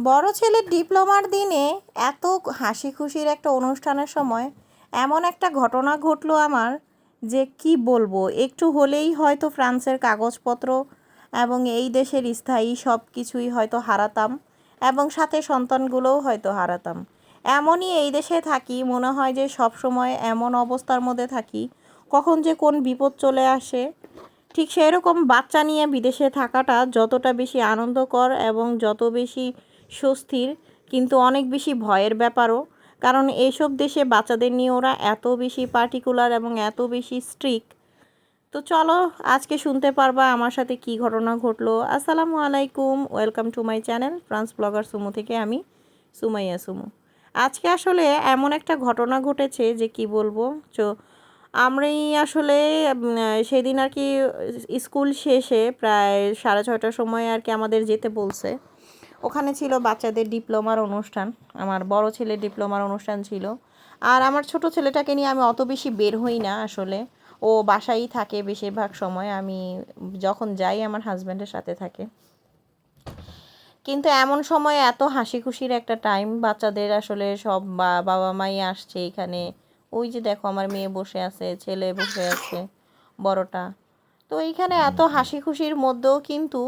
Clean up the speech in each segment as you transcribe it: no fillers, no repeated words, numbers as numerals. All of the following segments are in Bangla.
বড় ছেলের ডিপ্লোমার দিনে এত হাসি খুশির একটা অনুষ্ঠানের সময় এমন একটা ঘটনা ঘটলো আমার, যে কি বলবো, একটু হলেই হয়তো ফ্রান্সের কাগজপত্র এবং এই দেশের স্থায়ী সব কিছুই হয়তো হারাতাম, এবং সাথে সন্তানগুলোও হয়তো হারাতাম। এমনই এই দেশে থাকি, মনে হয় যে সব সময় এমন অবস্থার মধ্যে থাকি, কখন যে কোন বিপদ চলে আসে। ঠিক সেই রকম বাচ্চা নিয়ে বিদেশে থাকাটা যতটা বেশি আনন্দকর এবং যত বেশি স্বস্তির, কিন্তু অনেক বেশি ভয়ের ব্যাপারও। কারণ এইসব দেশে বাচ্চাদের নিয়ে ওরা এত বেশি পার্টিকুলার এবং এত বেশি স্ট্রিক্ট। তো চলো, আজকে শুনতে পারবা আমার সাথে কি ঘটনা ঘটলো। আসসালামু আলাইকুম, welcome to my channel France blogger Sumu থেকে আমি সুমাইয়া সুমু। আজকে আসলে এমন একটা ঘটনা ঘটেছে যে কি বলবো। আমি আসলে সেদিন আর কি স্কুল শেষে প্রায় 6:30টার সময় আর কি আমাদের যেতে বলছে। ওখানে ছিল বাচ্চাদের ডিপ্লোমার অনুষ্ঠান, আমার বড় ছেলের ডিপ্লোমার অনুষ্ঠান ছিল। আর আমার ছোট ছেলেটাকে নিয়ে আমি অত বেশি বের হই না আসলে, ও বাসায়ই থাকে বেশিরভাগ সময়। আমি যখন যাই আমার হাজব্যান্ডের সাথে থাকে। কিন্তু এমন সময় এত হাসি খুশির একটা টাইম, বাচ্চাদের আসলে সব বাবা মাই আসছে এখানে। ওই যে দেখো আমার মেয়ে বসে আছে, ছেলে বসে আছে বড়টা। তো এইখানে এত হাসি খুশির মধ্যেও কিন্তু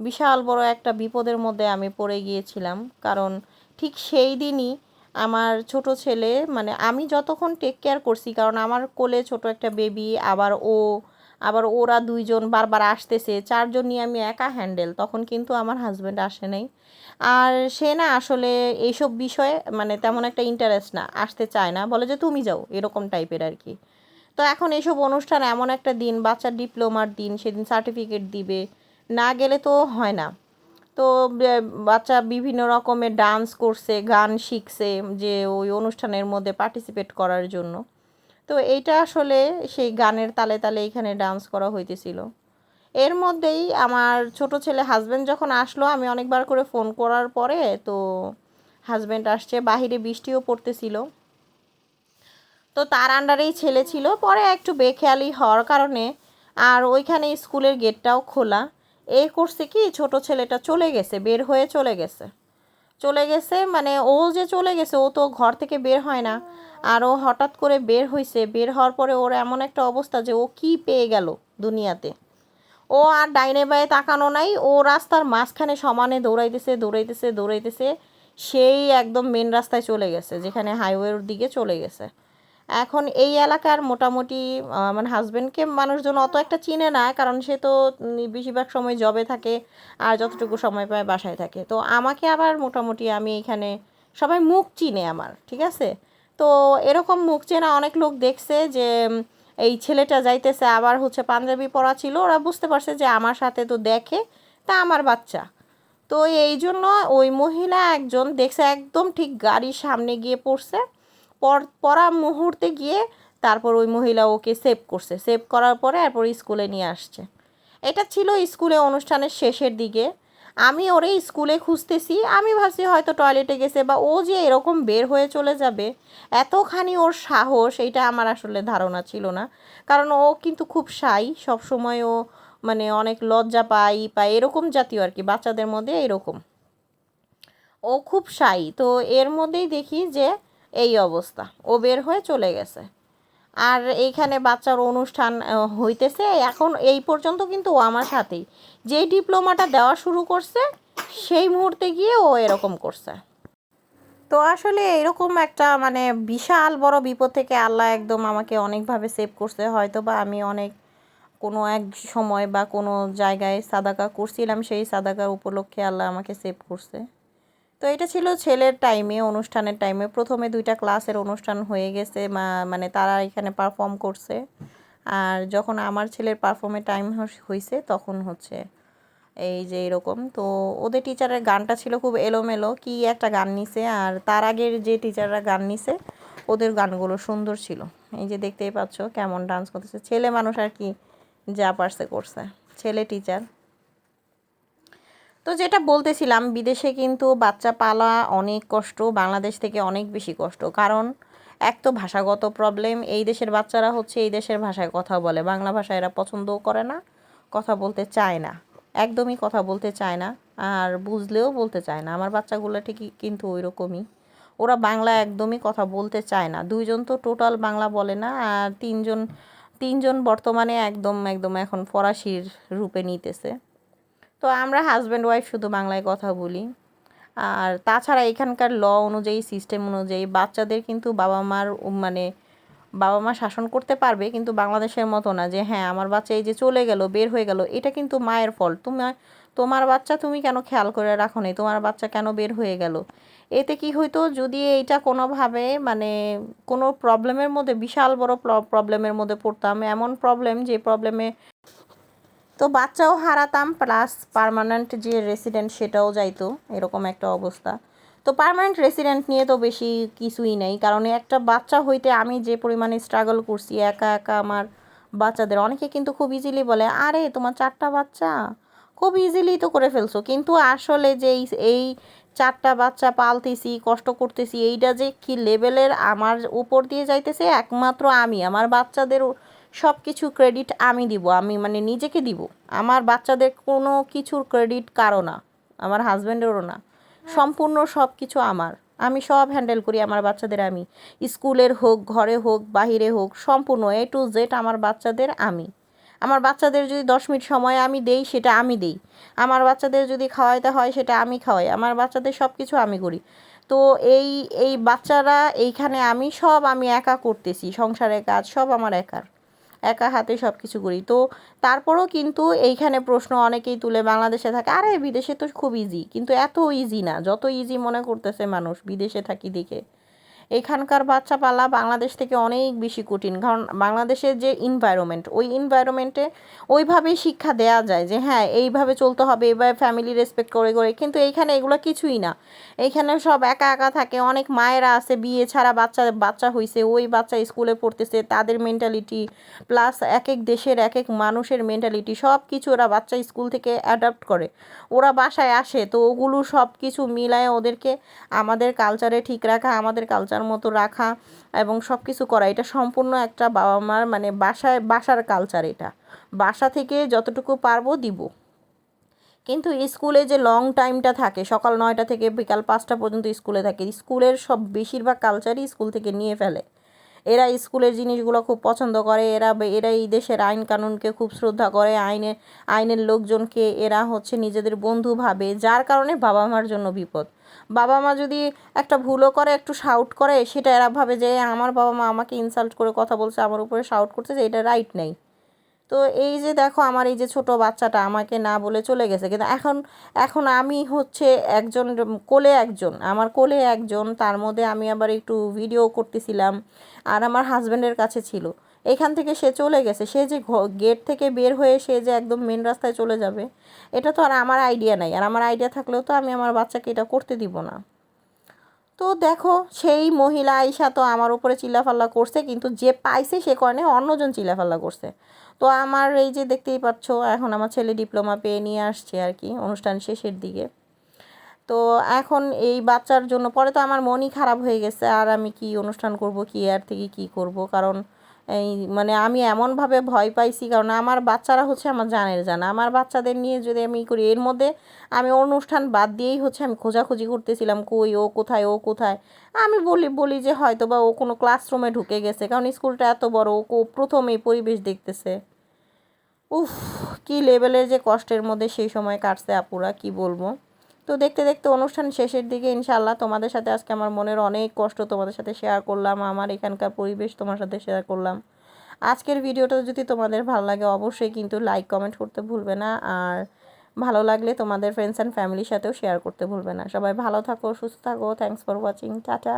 বিশাল বড় একটা বিপদের মধ্যে আমি পড়ে গিয়েছিলাম। কারণ ঠিক সেই দিনই আমার ছোট ছেলে, মানে আমি যতক্ষণ টেক কেয়ার করছি, কারণ আমার কোলে ছোট একটা বেবি, আবার ওরা দুইজন বারবার আসতেছে, চারজন নিয়ে আমি একা হ্যান্ডেল, তখন কিন্তু আমার হাজব্যান্ড আসে নাই। আর সে না আসলে এইসব বিষয়ে মানে তেমন একটা ইন্টারেস্ট না, আসতে চায় না, বলে যে তুমি যাও, এরকম টাইপের আর কি। তো এখন এইসব অনুষ্ঠান এমন একটা দিন, বাচ্চার ডিপ্লোমার দিন, সেদিন সার্টিফিকেট দিবে, না গেলে তো হয় না। তো বাচ্চা বিভিন্ন রকমের ডান্স করছে, গান শিখছে, যে ওই অনুষ্ঠানের মধ্যে পার্টিসিপেট করার জন্য। তো এইটা আসলে সেই গানের তালে তালে এখানে ডান্স করা হইতেছিল। এর মধ্যেই আমার ছোট ছেলে হাজব্যান্ড যখন আসলো, আমি অনেকবার করে ফোন করার পরে তো হাজব্যান্ড আসছে, বাহিরে বৃষ্টিও পড়তেছিল। তো তার আন্ডারেই ছেলে ছিল, পরে একটু বেখেয়ালি হওয়ার কারণে আর ওইখানে স্কুলের গেটটাও খোলা, এই করছে কি ছোট ছেলেটা চলে গেছে, বের হয়ে চলে গেছে মানে ও যে চলে গেছে, ও তো ঘর থেকে বের হয় না। আর ও হঠাৎ করে বের হয়েছে, বের হওয়ার পরে ওর এমন একটা অবস্থা যে ও কি পেয়ে গেল দুনিয়াতে। ও আর ডাইনে বায়ে তাকানো নাই, ও রাস্তার মাঝখানে সমানে দৌড়াইতেছে, সেই একদম মেন রাস্তায় চলে গেছে, যেখানে হাইওয়ের দিকে চলে গেছে। এখন এই এলাকার মোটামুটি আমার হাজব্যান্ডকে মানুষজন অত একটা চিনে না, কারণ সে তো বেশিরভাগ সময় জবে থাকে আর যতটুকু সময় পায় বাসায় থাকে। তো আমাকে আবার মোটামুটি আমি এখানে সবাই মুখ চিনে আমার, ঠিক আছে। তো এরকম মুখ চেনা অনেক লোক দেখছে যে এই ছেলেটা যাইতেছে, আবার হচ্ছে পাঞ্জাবি পরা ছিল, ওরা বুঝতে পারছে যে আমার সাথে তো দেখে, তা আমার বাচ্চা। তো এই জন্য ওই মহিলা একজন দেখছে একদম ঠিক গাড়ির সামনে গিয়ে পড়ছে, পড়া মুহূর্তে গিয়ে তারপর ওই মহিলা ওকে সেভ করছে, সেভ করার পরে এরপর স্কুলে নিয়ে আসছে। এটা ছিল স্কুলে অনুষ্ঠানের শেষের দিকে। আমি ওরে স্কুলে খুঁজতেছি, আমি ভাবছি হয়তো টয়লেটে গেছে, বা ও যে এরকম বের হয়ে চলে যাবে এতখানি ওর সাহস, এটা আমার আসলে ধারণা ছিল না। কারণ ও কিন্তু খুব শাই, সবসময় ও মানে অনেক লজ্জা পায় এরকম জাতীয় আর কি, বাচ্চাদের মধ্যে এরকম ও খুব শাই। তো এর মধ্যেই দেখি যে এই অবস্থা, ও বের হয়ে চলে গেছে। আর এইখানে বাচ্চার অনুষ্ঠান হইতেছে এখন, এই পর্যন্ত কিন্তু ও আমার সাথেই, যেই ডিপ্লোমাটা দেওয়া শুরু করছে সেই মুহূর্তে গিয়ে ও এরকম করছে। তো আসলে এরকম একটা মানে বিশাল বড় বিপদ থেকে আল্লাহ একদম আমাকে অনেকভাবে সেভ করছে। হয়তো বা আমি অনেক কোনো এক সময় বা কোনো জায়গায় সাদাকা করছিলাম, সেই সাদাকার উপলক্ষে আল্লাহ আমাকে সেভ করছে। তো এটা ছিল ছেলের টাইমে, অনুষ্ঠানের টাইমে প্রথমে 2টা ক্লাসের অনুষ্ঠান হয়ে গেছে, মানে তারা এখানে পারফর্ম করছে। আর যখন আমার ছেলের পারফর্মের টাইম হয়েছে তখন হচ্ছে এই যে এরকম। তো ওদের টিচারের গানটা ছিল খুব এলোমেলো, কি একটা গান নিছে, আর তার আগের যে টিচাররা গান নিছে ওদের গানগুলো সুন্দর ছিল। এই যে দেখতেই পাচ্ছ কেমন ডান্স করতেছে, ছেলে মানুষ আর কি, যা পারছে করছে, ছেলে টিচার। তো যেটা বলতেছিলাম, বিদেশে কিন্তু বাচ্চা পালা অনেক কষ্ট, বাংলাদেশ থেকে অনেক বেশি কষ্ট। কারণ এক তো ভাষাগত প্রবলেম, এই দেশের বাচ্চারা হচ্ছে এই দেশের ভাষায় কথা বলে, বাংলা ভাষা এরা পছন্দও করে না, কথা বলতে চায় না, একদমই কথা বলতে চায় না। আর বুঝলেও বলতে চায় না। আমার বাচ্চাগুলো ঠিকই কিন্তু ওই রকমই, ওরা বাংলা একদমই কথা বলতে চায় না। 2জন তো টোটাল বাংলা বলে না, আর তিনজন বর্তমানে একদম একদম এখন ফরাসির রূপে নিতেছে। তো আমরা হাজব্যান্ড ওয়াইফ শুধু বাংলায় কথা বলি। আর তাছাড়া এখানকার ল অনুযায়ী, সিস্টেম অনুযায়ী বাচ্চাদের কিন্তু বাবা মা শাসন করতে পারবে, কিন্তু বাংলাদেশের মতো না যে হ্যাঁ আমার বাচ্চা এই যে চলে গেল, বের হয়ে গেল, এটা কিন্তু মায়ের ফল্ট। তোমার বাচ্চা তুমি কেন খেয়াল করে রাখো নি, তোমার বাচ্চা কেন বের হয়ে গেল। এতে কি হইতো, যদি এইটা কোনোভাবে কোনো প্রবলেমের মধ্যে, বিশাল বড় প্রবলেমের মধ্যে পড়তাম, এমন প্রবলেম যে প্রবলেমে তো বাচ্চাও হারাতাম, প্লাস পার্মানেন্ট যে রেসিডেন্ট সেটাও যাইতো, এরকম একটা অবস্থা। তো পার্মানেন্ট রেসিডেন্ট নিয়ে তো বেশি কিছুই নেই, কারণ একটা বাচ্চা হইতে আমি যে পরিমাণে স্ট্রাগল করছি একা একা আমার বাচ্চাদের, অনেকে কিন্তু খুব ইজিলি বলে আরে তোমার 4টা বাচ্চা, খুব ইজিলি তো করে ফেলছো, কিন্তু আসলে যে এই 4টা বাচ্চা পালতেছি, কষ্ট করতেছি, এইটা যে কি লেভেলের আমার উপর দিয়ে যাইতেছে, একমাত্র আমি আমার বাচ্চাদের সব কিছু ক্রেডিট আমি দিব, আমি নিজেকে দিব। আমার বাচ্চাদের কোনো কিছুর ক্রেডিট কারো না, আমার হাজব্যান্ডেরও না, সম্পূর্ণ সব কিছু আমার। আমি সব হ্যান্ডেল করি আমার বাচ্চাদের, আমি স্কুলের হোক, ঘরে হোক, বাহিরে হোক, সম্পূর্ণ A to Z আমার বাচ্চাদের আমি। আমার বাচ্চাদের যদি 10 মিনিট সময় আমি দেই, সেটা আমি দেই। আমার বাচ্চাদের যদি খাওয়াইতে হয়, সেটা আমি খাওয়াই। আমার বাচ্চাদের সব কিছু আমি করি। তো এই এই বাচ্চারা এইখানে আমি একা করতেছি, সংসারের কাজ সব আমার একা হাতে সব কিছু করি। তো তারপরও কিন্তু এইখানে প্রশ্ন অনেকেই তুলে, বাংলাদেশে থাকে, আরে বিদেশে তো খুব ইজি, কিন্তু এত ইজি না যত ইজি মনে করতেছে মানুষ বিদেশে থাকি দেখে। এখানকার বাচ্চা পালা বাংলাদেশ থেকে অনেক বেশি কঠিন, কারণ বাংলাদেশের যে এনভায়রনমেন্ট, ওই এনভায়রনমেন্টে ওইভাবেই শিক্ষা দেয়া যায় যে হ্যাঁ এইভাবে চলতে হবে, এইভাবে ফ্যামিলি রেসপেক্ট করে করে, কিন্তু এইখানে এগুলো কিছুই না। এইখানে সব একা একা থাকে। অনেক মায়েরা আছে বিয়ে ছাড়া বাচ্চা হইছে, ওই বাচ্চা স্কুলে পড়তেছে, তাদের মেন্টালিটি প্লাস এক এক দেশের এক এক মানুষের মেন্টালিটি সব কিছু ওরা বাচ্চা স্কুল থেকে অ্যাডাপ্ট করে, ওরা বাসায় আসে, তো ওগুলো সব কিছু মিলায় ওদেরকে আমাদের কালচারে ঠিক রাখা, আমাদের কালচার মতো রাখা এবং সব কিছু করা, এটা সম্পূর্ণ একটা বাবা মার বাসার কালচার। এটা বাসা থেকে যতটুকু পারবো দিব। কিন্তু স্কুলে যে লং টাইমটা থাকে, সকাল 9টা থেকে বিকাল 5টা পর্যন্ত স্কুলে থাকে, স্কুলের সব বেশিরভাগ কালচারই স্কুল থেকে নিয়ে ফেলে। এরা স্কুলের জিনিসগুলো খুব পছন্দ করে, এরা এই দেশের আইন কানুনকে খুব শ্রদ্ধা করে, আইনের লোকজনকে এরা নিজেদের বন্ধু ভাবে, যার কারণে বাবা মার জন্য বিপদ। বাবা মা যদি একটা ভুলও করে, একটু শাউট করে, সেটা এরা ভাবে যে আমার বাবা মা আমাকে ইনসাল্ট করে কথা বলছে, আমার উপরে শাউট করছে, যে এটা রাইট নেই। তো এই যে দেখো আমার এই যে ছোট বাচ্চাটা আমাকে না বলে চলে গেছে, কিন্তু এখন আমি একজন আমার কোলে একজন, তার মধ্যে আমি আবার একটু ভিডিও করতেছিলাম, আর আমার হাজব্যান্ডের কাছে ছিল। এখান থেকে সে চলে গেছে, সে যে গেট থেকে বের হয়ে সে যে একদম মেন রাস্তায় চলে যাবে, এটা তো আর আমার আইডিয়া নাই। আর আমার আইডিয়া থাকলেও তো আমি আমার বাচ্চাকে এটা করতে দিব না। তো দেখো সেই মহিলা আইসা তো আমার উপরে চিল্লাফাল্লা করছে, কিন্তু যে পাইছে সে কারণে অন্যজন চিল্লাফাল্লা করছে। তো আমার এই যে দেখতেই পাচ্ছ, এখন আমার ছেলে ডিপ্লোমা পেয়ে নিয়ে আসছে আর কি, অনুষ্ঠান শেষের দিকে। তো এখন এই বাচ্চার জন্য পরে তো আমার মনই খারাপ হয়ে গেছে, আর আমি কি অনুষ্ঠান করব, কি আর থেকে কি করব, কারণ এই আমি এমনভাবে ভয় পাইছি, কারণ আমার বাচ্চারা আমার জানের জানা, আমার বাচ্চাদের নিয়ে যদি আমি করি, এর মধ্যে আমি অনুষ্ঠান বাদ দিয়েই আমি খোঁজাখুঁজি করতেছিলাম, কই ও কোথায়, ও কোথায়। আমি বলি যে হয়তো বা ও কোনো ক্লাসরুমে ঢুকে গেছে, কারণ স্কুলটা এত বড়, ও প্রথমেই পরিবেশ দেখতেছে। উফ, কি লেভেলের যে কষ্টের মধ্যে সেই সময় কাটছে আপুরা, কি বলবো। তো দেখতে দেখতে অনুষ্ঠান শেষের দিকে ইনশাআল্লাহ তোমাদের সাথে আজকে আমার মনের অনেক কষ্ট তোমাদের সাথে শেয়ার করলাম, আমার এখানকার পরিবেশ তোমার সাথে শেয়ার করলাম। আজকের ভিডিওটা যদি তোমাদের ভালো লাগে অবশ্যই কিন্তু লাইক কমেন্ট করতে ভুলবে না, আর ভালো লাগলে তোমাদের ফ্রেন্ডস অ্যান্ড ফ্যামিলির সাথেও শেয়ার করতে ভুলবে না। সবাই ভালো থাকো, সুস্থ থাকো। Thanks for watching, tata.